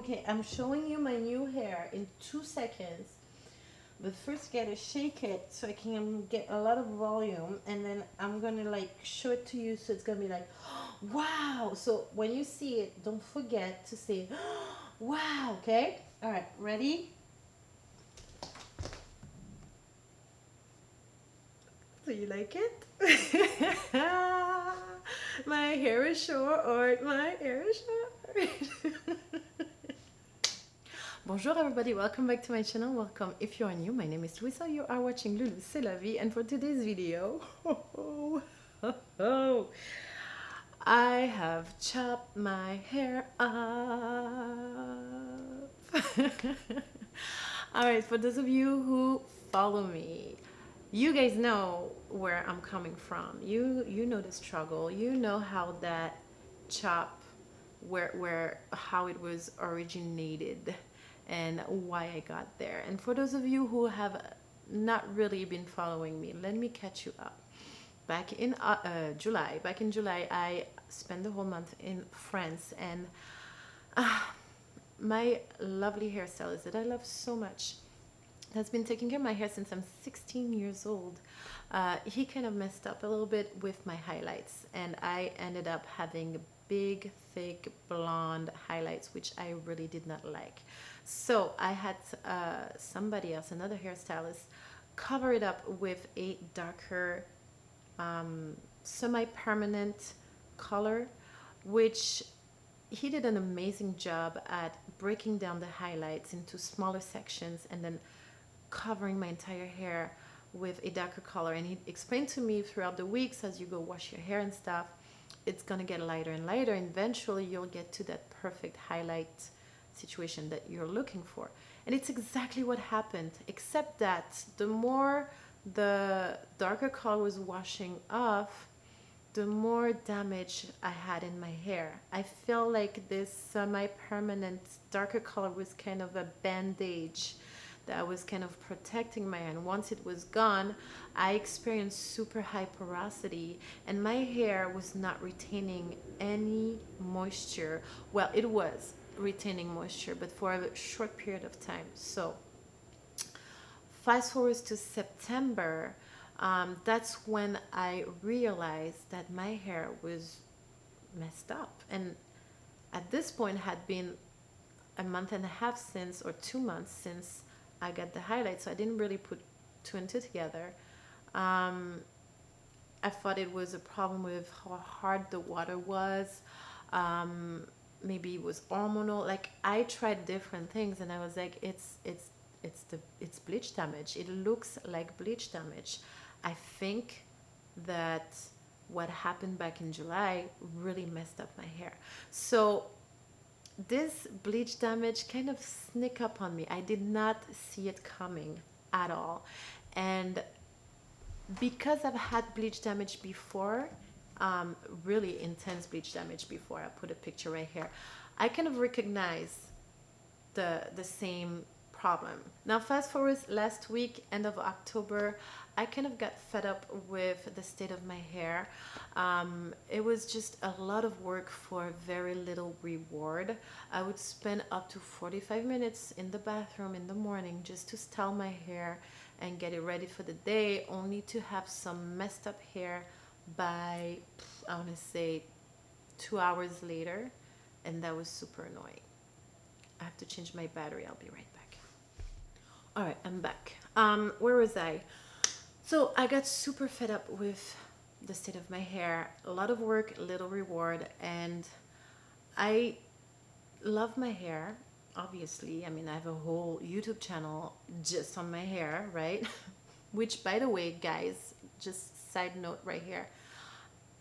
Okay, I'm showing you my new hair in 2 seconds. But first, gotta shake it so I can get a lot of volume, and then I'm gonna like show it to you, so it's gonna be like, wow. So when you see it, don't forget to say, wow. Okay. All right. Ready? So you like it? My hair is short. My hair is short. Bonjour everybody, welcome back to my channel. Welcome if you are new. My name is Louisa. You are watching Lulu C'est la vie, and for today's video, I have chopped my hair off. Alright, for those of you who follow me, you guys know where I'm coming from. You know the struggle. You know how that chop, where how it was originated and why I got there. And for those of you who have not really been following me, let me catch you up. Back in July, I spent the whole month in France, and my lovely hairstylist that I love so much has been taking care of my hair since I'm 16 years old. He kind of messed up a little bit with my highlights, and I ended up having big, thick, blonde highlights, which I really did not like. So I had somebody else, another hairstylist, cover it up with a darker, semi-permanent color, which he did an amazing job at breaking down the highlights into smaller sections and then covering my entire hair with a darker color. And he explained to me throughout the weeks, as you go wash your hair and stuff, it's gonna get lighter and lighter, and eventually you'll get to that perfect highlight situation that you're looking for. And it's exactly what happened, except that the more the darker color was washing off, the more damage I had in my hair. I feel like this semi-permanent darker color was kind of a bandage that was kind of protecting my hair, and once it was gone, I experienced super high porosity, and my hair was not retaining any moisture. Well, it was retaining moisture, but for a short period of time. So fast forward to September, that's when I realized that my hair was messed up. And at this point had been a month and a half since, or 2 months since I got the highlights, so I didn't really put two and two together. I thought it was a problem with how hard the water was. Maybe it was hormonal. Like, I tried different things, and I was like, it's bleach damage. It looks like bleach damage. I think that what happened back in July really messed up my hair. So this bleach damage kind of sneak up on me. I did not see it coming at all. And because I've had bleach damage before, really intense bleach damage before, I put a picture right here, I kind of recognize the same problem. Now fast forward last week, end of October, I kind of got fed up with the state of my hair. It was just a lot of work for very little reward. I would spend up to 45 minutes in the bathroom in the morning just to style my hair and get it ready for the day, only to have some messed up hair by, I want to say, 2 hours later, and that was super annoying. I have to change my battery. I'll be right back. All right, I'm back. Where was I? So I got super fed up with the state of my hair. A lot of work, little reward, and I love my hair, obviously. I mean, I have a whole YouTube channel just on my hair, right? Which, by the way, guys, just side note right here,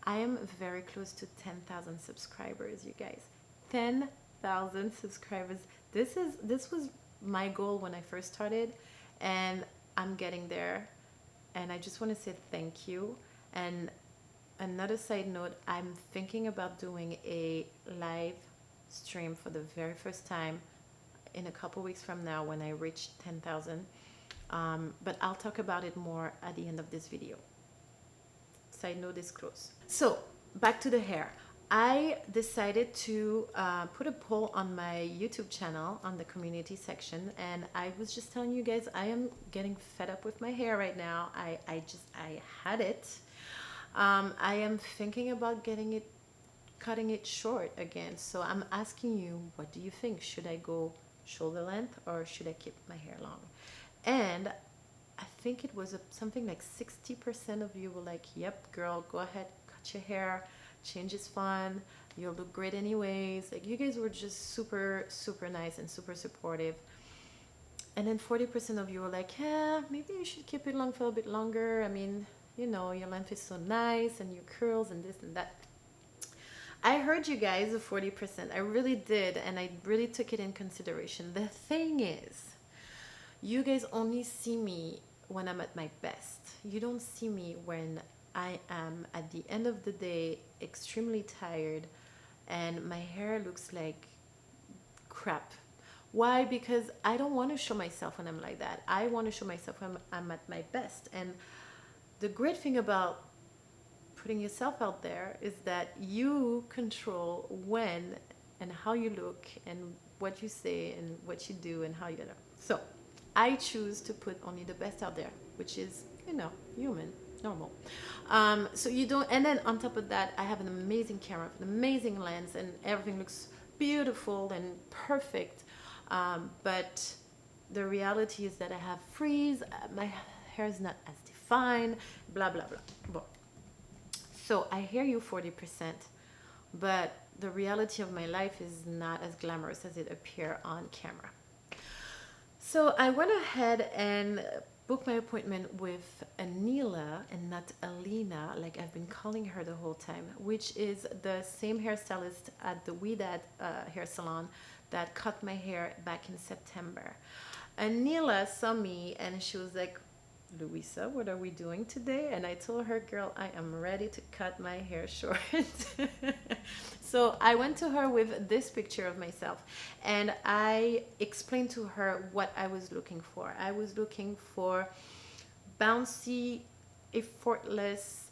I am very close to 10,000 subscribers, you guys. 10,000 subscribers. This was my goal when I first started, and I'm getting there. And I just want to say thank you. And another side note, I'm thinking about doing a live stream for the very first time in a couple weeks from now when I reach 10,000. But I'll talk about it more at the end of this video. Side note is close. So back to the hair. I decided to put a poll on my YouTube channel on the community section, and I was just telling you guys I am getting fed up with my hair right now. I had it. I am thinking about cutting it short again. So I'm asking you, what do you think? Should I go shoulder length or should I keep my hair long? And I think it was something like 60% of you were like, yep, girl, go ahead, cut your hair. Change is fun. You'll look great anyways. Like, you guys were just super, super nice and super supportive. And then 40% of you were like, yeah, maybe you should keep it long for a bit longer. I mean, you know, your length is so nice and your curls and this and that. I heard you guys, the 40%. I really did, and I really took it in consideration. The thing is, you guys only see me when I'm at my best. You don't see me when I am, at the end of the day, extremely tired and my hair looks like crap. Why? Because I don't want to show myself when I'm like that. I want to show myself when I'm at my best. And the great thing about putting yourself out there is that you control when and how you look and what you say and what you do and how you know. So I choose to put only the best out there, which is, you know, human. Normal. So you don't, and then on top of that, I have an amazing camera, an amazing lens, and everything looks beautiful and perfect. But the reality is that I have frizz, my hair is not as defined, blah, blah, blah. Well, so I hear you 40%, but the reality of my life is not as glamorous as it appears on camera. So I went ahead and booked my appointment with Anila and not Alina, like I've been calling her the whole time, which is the same hairstylist at the Ouidad hair salon that cut my hair back in September. Anila saw me and she was like, Louisa, what are we doing today? And I told her, girl, I am ready to cut my hair short. So I went to her with this picture of myself and I explained to her what I was looking for. I was looking for bouncy, effortless,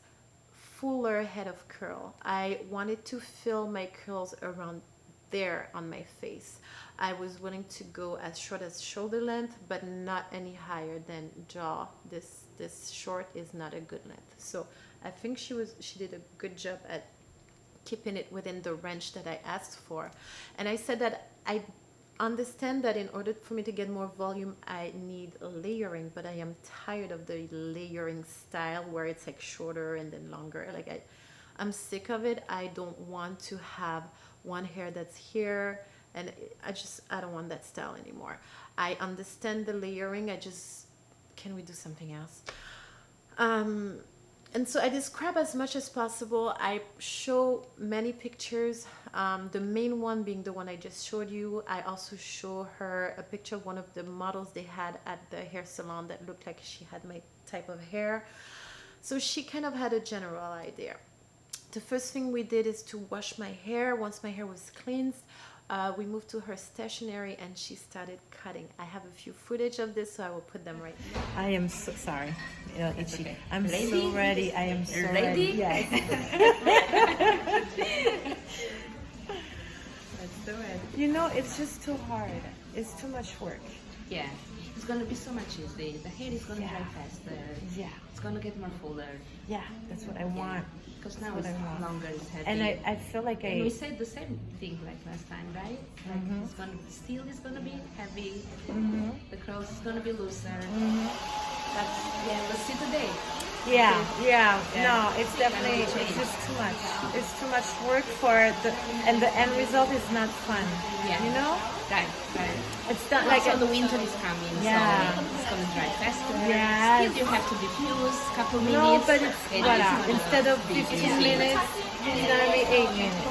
fuller head of curl. I wanted to fill my curls around there on my face. I was willing to go as short as shoulder length, but not any higher than jaw. This short is not a good length. So I think she did a good job at keeping it within the range that I asked for. And I said that I understand that in order for me to get more volume, I need layering, but I am tired of the layering style where it's like shorter and then longer. Like I'm sick of it. I don't want to have one hair that's here, and I don't want that style anymore. I understand the layering. Can we do something else? And so I describe as much as possible. I show many pictures, the main one being the one I just showed you. I also show her a picture of one of the models they had at the hair salon that looked like she had my type of hair. So she kind of had a general idea. The first thing we did is to wash my hair. Once my hair was cleansed, we moved to her stationery and she started cutting. I have a few footage of this, so I will put them right here. I am so sorry. Itchy. Okay. I'm ready? So ready. I am so ready. Yes. Let's do it. You know, it's just too hard. It's too much work. Yeah. It's gonna be so much easier. The hair is gonna dry faster. Yeah. It's gonna get more fuller. Yeah, that's what I want. Because now it's longer, it's heavy. And I feel like and we said the same thing like last time, right? Like it's gonna be heavy. The curls is gonna be looser. But yeah, let's see today. Yeah. No, it's definitely, it's just too much. It's too much work and the end result is not fun. Yeah. You know? Right. It's not like the winter is coming, so it's gonna dry faster. Yeah. Still you have to diffuse a couple minutes. No, but it's instead of 15 minutes, it's gonna be 8 minutes.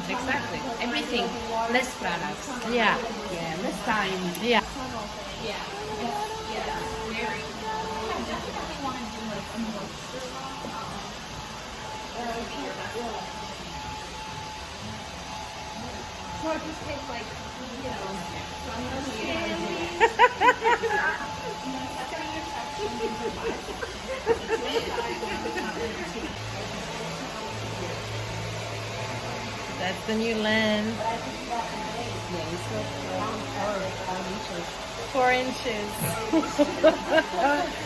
Exactly. Everything. Less products. Yeah. Yeah, less time. Yeah. So I just take like, That's the new length. But I think that nice. Yeah, it's like around 4 inches. 4 inches.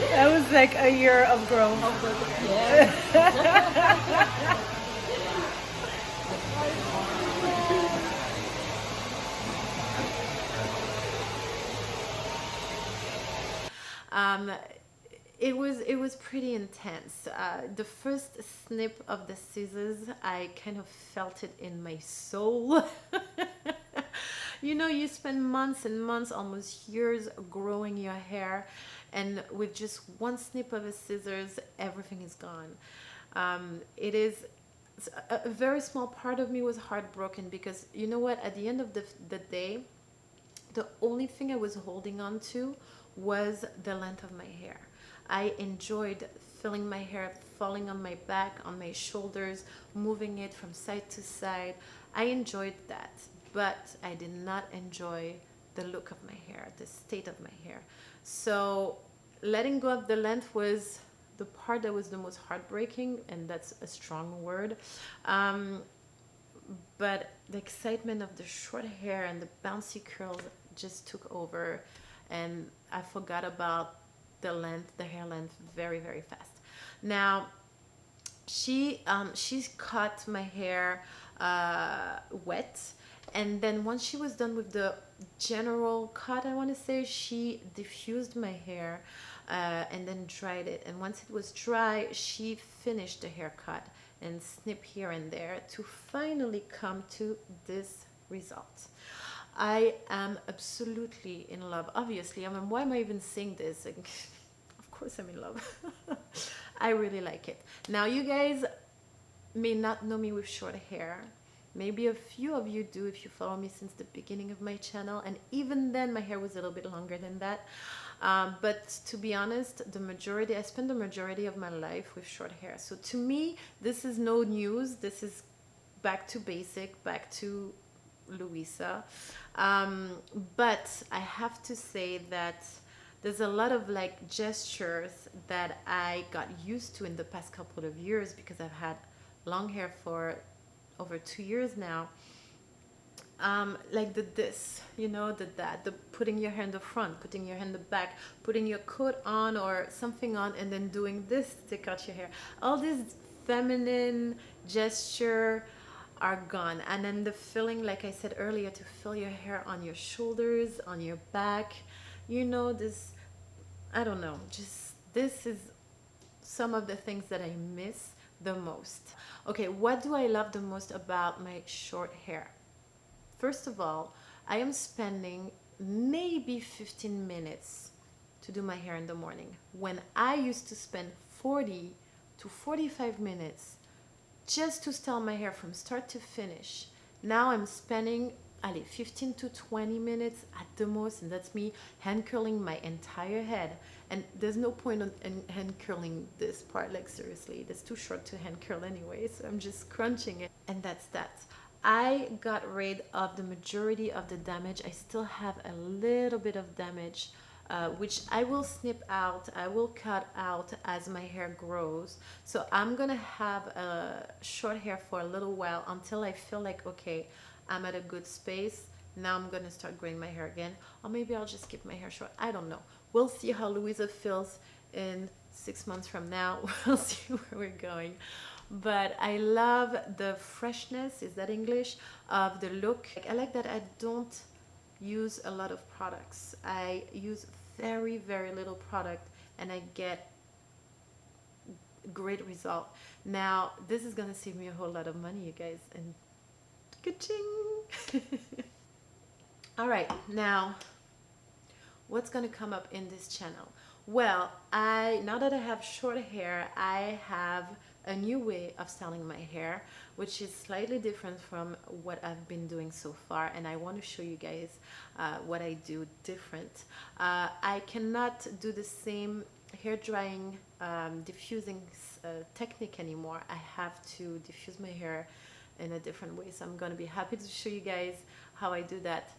That was like a year of growth. Yeah. Um, it was pretty intense. The first snip of the scissors, I kind of felt it in my soul. You know, you spend months and months, almost years, growing your hair, and with just one snip of a scissors, everything is gone. It is a very small part of me was heartbroken because you know what? At the end of the day, the only thing I was holding on to was the length of my hair. I enjoyed feeling my hair falling on my back, on my shoulders, moving it from side to side. I enjoyed that, but I did not enjoy the look of my hair, the state of my hair. So letting go of the length was the part that was the most heartbreaking, and that's a strong word. Um, but the excitement of the short hair and the bouncy curls just took over, and I forgot about the length, the hair length, very very fast. Now she's cut my hair wet, and then once she was done with the general cut, I want to say, she diffused my hair and then dried it, and once it was dry, she finished the haircut and snip here and there to finally come to this result. I am absolutely in love. Obviously, I mean, why am I even saying this? Like, of course, I'm in love. I really like it. Now, you guys may not know me with short hair. Maybe a few of you do if you follow me since the beginning of my channel. And even then, my hair was a little bit longer than that. But to be honest, I spent the majority of my life with short hair. So to me, this is no news. This is back to basic, back to Louisa. But I have to say that there's a lot of like gestures that I got used to in the past couple of years because I've had long hair for over 2 years now. Like this, you know, the putting your hair in the front, putting your hair in the back, putting your coat on or something on, and then doing this to take out your hair. All these feminine gesture are gone, and then the feeling, like I said earlier, to feel your hair on your shoulders, on your back, you know, this, I don't know, just this is some of the things that I miss the most. Okay, what do I love the most about my short hair? First of all, I am spending maybe 15 minutes to do my hair in the morning, when I used to spend 40 to 45 minutes just to style my hair from start to finish. Now I'm spending 15 to 20 minutes at the most, and that's me hand curling my entire head. And there's no point in hand curling this part, like seriously, that's too short to hand curl anyway, so I'm just crunching it, and that's that. I got rid of the majority of the damage. I still have a little bit of damage, which I will snip out, I will cut out as my hair grows. So I'm gonna have short hair for a little while until I feel like, okay, I'm at a good space. Now I'm gonna start growing my hair again, or maybe I'll just keep my hair short. I don't know. We'll see how Louisa feels in 6 months from now. We'll see where we're going. But I love the freshness, is that English, of the look. I like that I don't use a lot of products. I use very very little product, and I get great result. Now this is gonna save me a whole lot of money, you guys, and ka-ching. All right, now what's gonna come up in this channel? Well, now that I have short hair, I have a new way of styling my hair, which is slightly different from what I've been doing so far, and I want to show you guys what I do different. I cannot do the same hair drying diffusing technique anymore. I have to diffuse my hair in a different way, so I'm going to be happy to show you guys how I do that.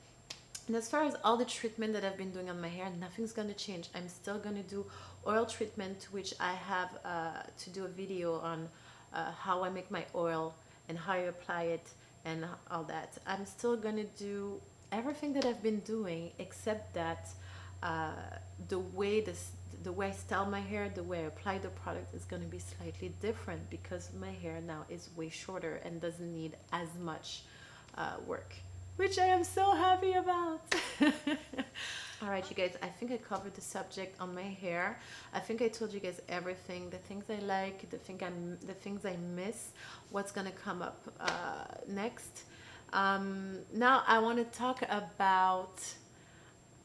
And as far as all the treatment that I've been doing on my hair, nothing's going to change. I'm still going to do oil treatment, which I have to do a video on how I make my oil and how I apply it and all that. I'm still gonna do everything that I've been doing, except that uh, the way I style my hair, the way I apply the product is gonna be slightly different because my hair now is way shorter and doesn't need as much work, which I am so happy about. All right, you guys, I think I covered the subject on my hair. I think I told you guys everything, the things I like, the things I miss, what's gonna come up next. Now I want to talk about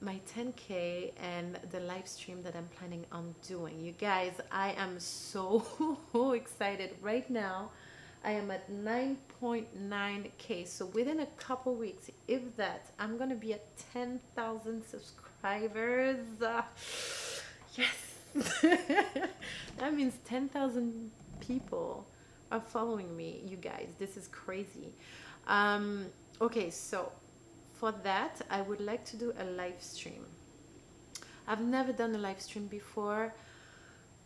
my 10K and the live stream that I'm planning on doing. You guys, I am so excited right now. I am at 9.9K. So within a couple weeks, if that, I'm gonna be at 10,000 subscribers. Yes. That means 10,000 people are following me, you guys. This is crazy. Okay, so for that, I would like to do a live stream. I've never done a live stream before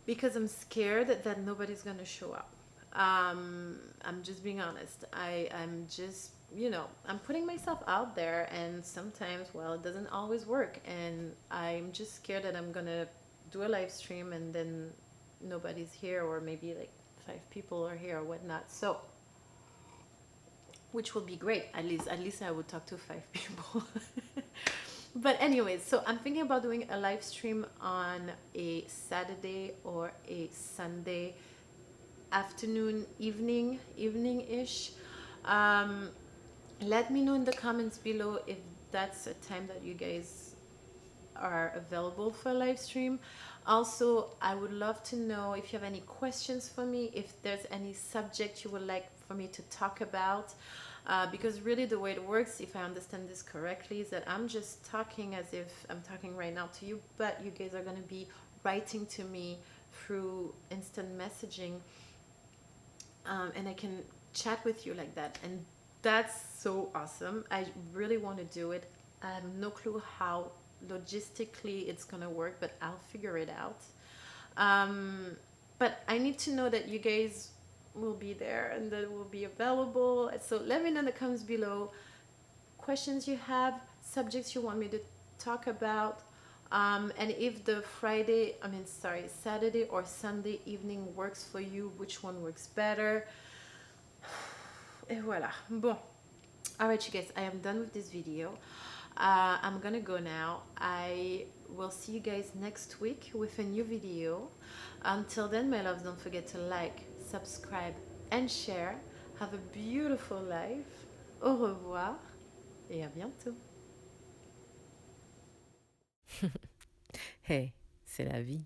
because I'm scared that nobody's gonna show up. I'm just being honest. I'm just, I'm putting myself out there, and sometimes, well, it doesn't always work, and I'm just scared that I'm gonna do a live stream and then nobody's here, or maybe like 5 people are here or whatnot. So, which will be great. At least I would talk to 5 people. But anyways, so I'm thinking about doing a live stream on a Saturday or a Sunday afternoon, evening-ish. Let me know in the comments below if that's a time that you guys are available for a live stream. Also, I would love to know if you have any questions for me, if there's any subject you would like for me to talk about. Because really the way it works, if I understand this correctly, is that I'm just talking as if I'm talking right now to you, but you guys are going to be writing to me through instant messaging, and I can chat with you like that, and that's so awesome. I really want to do it. I have no clue how logistically it's going to work, but I'll figure it out. But I need to know that you guys will be there and that it will be available. So let me know in the comments below questions you have, subjects you want me to talk about, and if the Saturday or Sunday evening works for you, which one works better. Et voilà. Bon. Alright, you guys, I am done with this video. I'm gonna go now. I will see you guys next week with a new video. Until then, my loves, don't forget to like, subscribe, and share. Have a beautiful life. Au revoir et à bientôt. Hey, c'est la vie.